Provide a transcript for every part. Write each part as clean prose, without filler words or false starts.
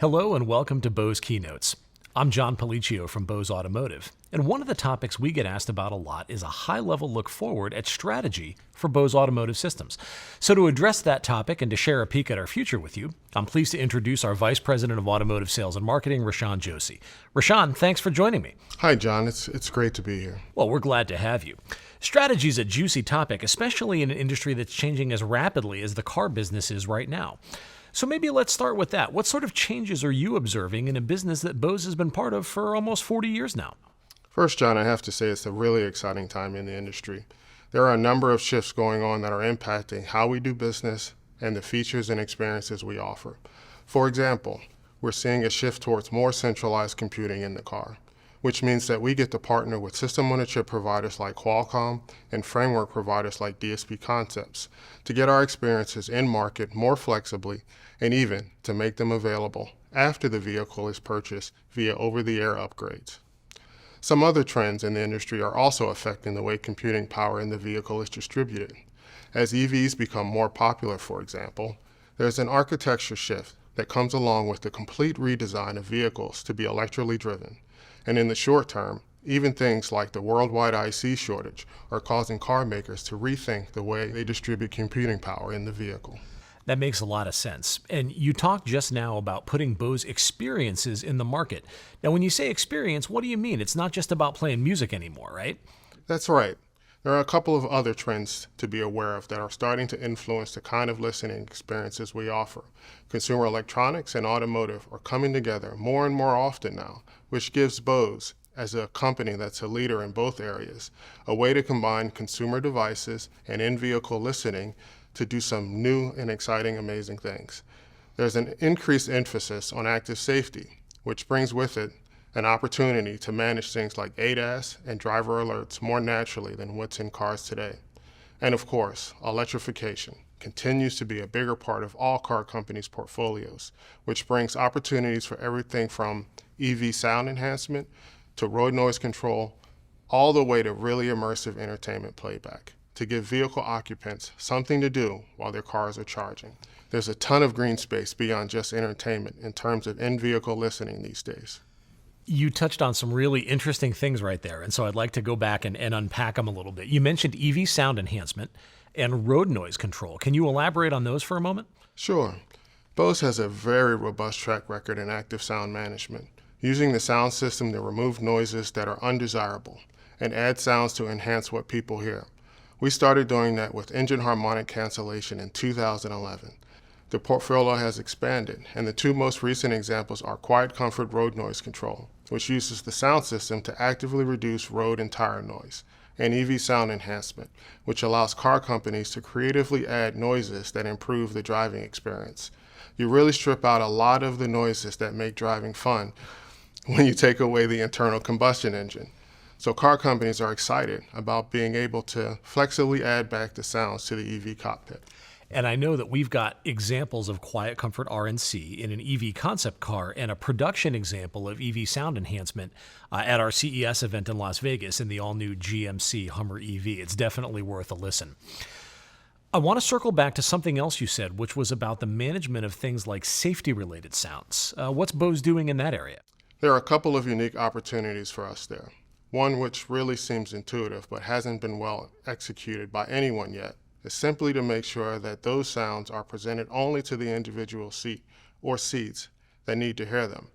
Hello and welcome to Bose Keynotes. I'm John Policcio from Bose Automotive, and one of the topics we get asked about a lot is a high-level look forward at strategy for Bose Automotive Systems. So to address that topic and to share a peek at our future with you, I'm pleased to introduce our Vice President of Automotive Sales and Marketing, Rashan Joshi. Rashan, thanks for joining me. Hi, John. It's great to be here. Well, we're glad to have you. Strategy is a juicy topic, especially in an industry that's changing as rapidly as the car business is right now. So maybe let's start with that. What sort of changes are you observing in a business that Bose has been part of for almost 40 years now? First, John, I have to say it's a really exciting time in the industry. There are a number of shifts going on that are impacting how we do business and the features and experiences we offer. For example, we're seeing a shift towards more centralized computing in the car, which means that we get to partner with system-on-a-chip providers like Qualcomm and framework providers like DSP Concepts to get our experiences in market more flexibly and even to make them available after the vehicle is purchased via over-the-air upgrades. Some other trends in the industry are also affecting the way computing power in the vehicle is distributed. As EVs become more popular, for example, there's an architecture shift that comes along with the complete redesign of vehicles to be electrically driven. And in the short term, even things like the worldwide IC shortage are causing car makers to rethink the way they distribute computing power in the vehicle. That makes a lot of sense. And you talked just now about putting Bose experiences in the market. Now, when you say experience, what do you mean? It's not just about playing music anymore, right? That's right. There are a couple of other trends to be aware of that are starting to influence the kind of listening experiences we offer. Consumer electronics and automotive are coming together more and more often now, which gives Bose, as a company that's a leader in both areas, a way to combine consumer devices and in-vehicle listening to do some new and exciting, amazing things. There's an increased emphasis on active safety, which brings with it an opportunity to manage things like ADAS and driver alerts more naturally than what's in cars today. And of course, electrification continues to be a bigger part of all car companies' portfolios, which brings opportunities for everything from EV sound enhancement to road noise control, all the way to really immersive entertainment playback, to give vehicle occupants something to do while their cars are charging. There's a ton of green space beyond just entertainment in terms of in-vehicle listening these days. You touched on some really interesting things right there, and so I'd like to go back and unpack them a little bit. You mentioned EV sound enhancement and road noise control. Can you elaborate on those for a moment? Sure. Bose has a very robust track record in active sound management, using the sound system to remove noises that are undesirable and add sounds to enhance what people hear. We started doing that with engine harmonic cancellation in 2011. The portfolio has expanded, and the two most recent examples are Quiet Comfort Road Noise Control, which uses the sound system to actively reduce road and tire noise, and EV Sound Enhancement, which allows car companies to creatively add noises that improve the driving experience. You really strip out a lot of the noises that make driving fun when you take away the internal combustion engine. So car companies are excited about being able to flexibly add back the sounds to the EV cockpit. And I know that we've got examples of Quiet Comfort RNC in an EV concept car and a production example of EV sound enhancement at our CES event in Las Vegas in the all-new GMC Hummer EV. It's definitely worth a listen. I want to circle back to something else you said, which was about the management of things like safety-related sounds. What's Bose doing in that area? There are a couple of unique opportunities for us there. One which really seems intuitive but hasn't been well executed by anyone yet is simply to make sure that those sounds are presented only to the individual seat or seats that need to hear them.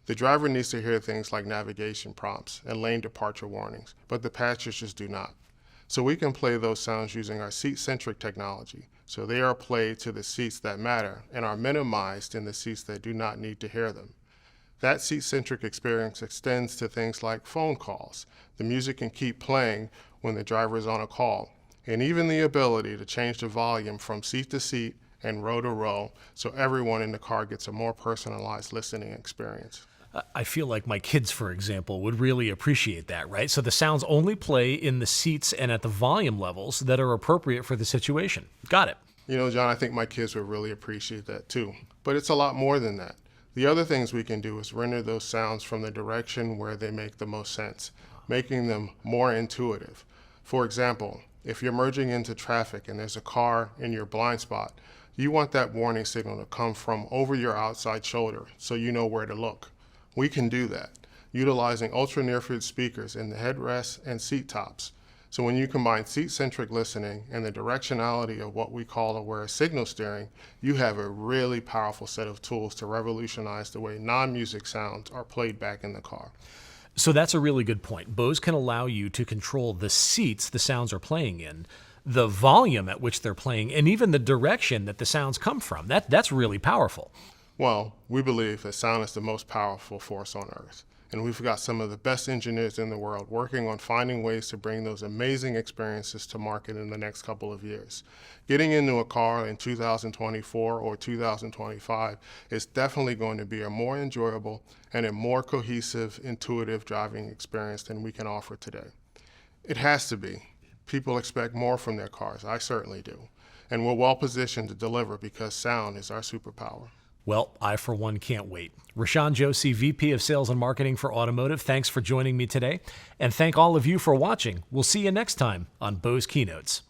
The driver needs to hear things like navigation prompts and lane departure warnings, but the passengers do not. So we can play those sounds using our seat-centric technology, so they are played to the seats that matter and are minimized in the seats that do not need to hear them. That seat-centric experience extends to things like phone calls. The music can keep playing when the driver is on a call, and even the ability to change the volume from seat to seat and row to row so everyone in the car gets a more personalized listening experience. I feel like my kids, for example, would really appreciate that, right? So the sounds only play in the seats and at the volume levels that are appropriate for the situation. Got it. You know, John, I think my kids would really appreciate that too. But it's a lot more than that. The other things we can do is render those sounds from the direction where they make the most sense, making them more intuitive. For example, if you're merging into traffic and there's a car in your blind spot, You want that warning signal to come from over your outside shoulder so you know where to look. We can do that, utilizing ultra-near-field speakers in the headrests and seat tops. So when you combine seat-centric listening and the directionality of what we call aware signal steering, you have a really powerful set of tools to revolutionize the way non-music sounds are played back in the car. So that's a really good point. Bose can allow you to control the seats the sounds are playing in, the volume at which they're playing, and even the direction that the sounds come from. That's really powerful. Well, we believe that sound is the most powerful force on earth. And we've got some of the best engineers in the world working on finding ways to bring those amazing experiences to market in the next couple of years. Getting into a car in 2024 or 2025 is definitely going to be a more enjoyable and a more cohesive, intuitive driving experience than we can offer today. It has to be. People expect more from their cars. I certainly do. And we're well positioned to deliver because sound is our superpower. Well, I, for one, can't wait. Rashawn Josie, VP of Sales and Marketing for Automotive, thanks for joining me today. And thank all of you for watching. We'll see you next time on Bose Keynotes.